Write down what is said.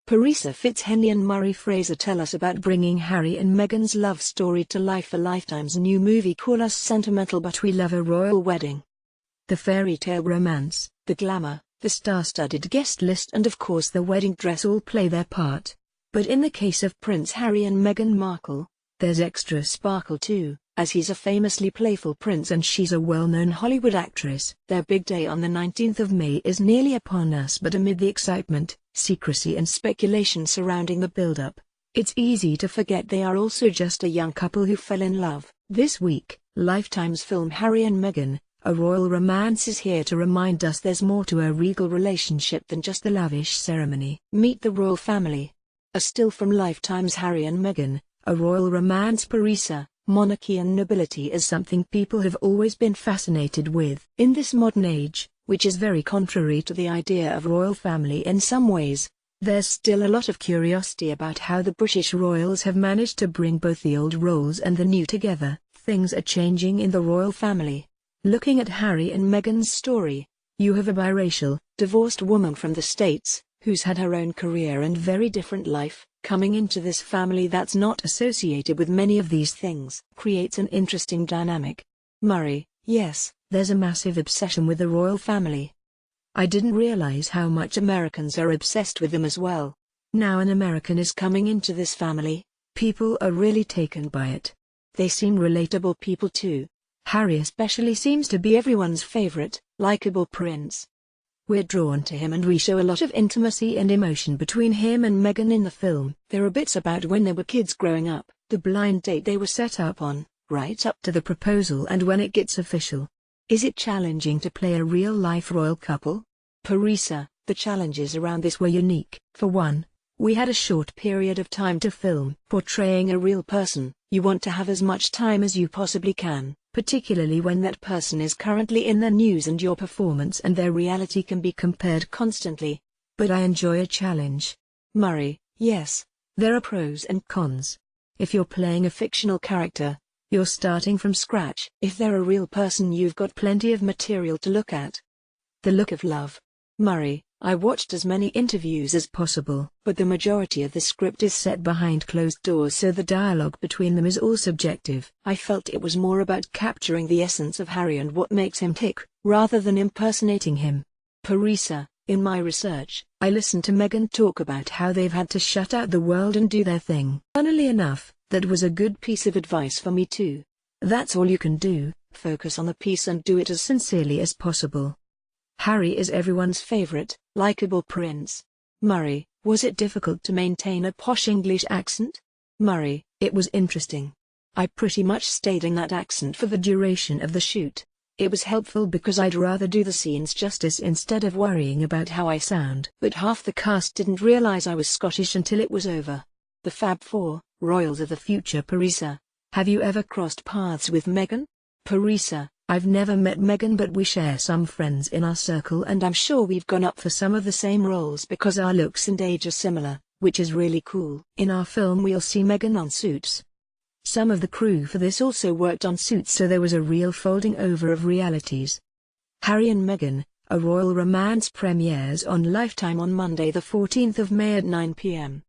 Parisa Fitzhenley and Murray Fraser tell us about bringing Harry and Meghan's love story to life for Lifetime's new movie Call Us Sentimental But We Love a Royal Wedding. The fairy tale romance, the glamour, the star-studded guest list and of course the wedding dress all play their part. But in the case of Prince Harry and Meghan Markle, there's extra sparkle too, as he's a famously playful prince and she's a well-known Hollywood actress. Their big day on the 19th of May is nearly upon us, but amid the excitement, secrecy and speculation surrounding the build-up, it's easy to forget they are also just a young couple who fell in love. This week, Lifetime's film Harry and Meghan, A Royal Romance is here to remind us there's more to a regal relationship than just the lavish ceremony. Meet the royal family. A still from Lifetime's Harry and Meghan, A Royal Romance. Parisa, monarchy and nobility is something people have always been fascinated with. In this modern age, which is very contrary to the idea of royal family in some ways, there's still a lot of curiosity about how the British royals have managed to bring both the old roles and the new together. Things are changing in the royal family. Looking at Harry and Meghan's story, you have a biracial, divorced woman from the States, who's had her own career and very different life, coming into this family that's not associated with many of these things. Creates an interesting dynamic. Murray, yes, there's a massive obsession with the royal family. I didn't realize how much Americans are obsessed with them as well. Now an American is coming into this family, people are really taken by it. They seem relatable people too. Harry especially seems to be everyone's favorite, likable prince. We're drawn to him and we show a lot of intimacy and emotion between him and Meghan in the film. There are bits about when they were kids growing up, the blind date they were set up on, right up to the proposal and when it gets official. Is it challenging to play a real-life royal couple? Parisa, the challenges around this were unique. For one, we had a short period of time to film. Portraying a real person, you want to have as much time as you possibly can, particularly when that person is currently in the news and your performance and their reality can be compared constantly. But I enjoy a challenge. Murray, yes, there are pros and cons. If you're playing a fictional character, you're starting from scratch. If they're a real person, you've got plenty of material to look at. The look of love. Murray, I watched as many interviews as possible, but the majority of the script is set behind closed doors, so the dialogue between them is all subjective. I felt it was more about capturing the essence of Harry and what makes him tick, rather than impersonating him. Parisa, in my research, I listened to Meghan talk about how they've had to shut out the world and do their thing. Funnily enough, that was a good piece of advice for me too. That's all you can do, focus on the piece and do it as sincerely as possible. Harry is everyone's favorite, likable prince. Murray, was it difficult to maintain a posh English accent? Murray, it was interesting. I pretty much stayed in that accent for the duration of the shoot. It was helpful because I'd rather do the scenes justice instead of worrying about how I sound. But half the cast didn't realize I was Scottish until it was over. The Fab Four, royals of the future. Parisa, have you ever crossed paths with Meghan? Parisa, I've never met Meghan, but we share some friends in our circle and I'm sure we've gone up for some of the same roles because our looks and age are similar, which is really cool. In our film we'll see Meghan on Suits. Some of the crew for this also worked on Suits, so there was a real folding over of realities. Harry and Meghan, A Royal Romance premieres on Lifetime on Monday the 14th of May at 9 p.m.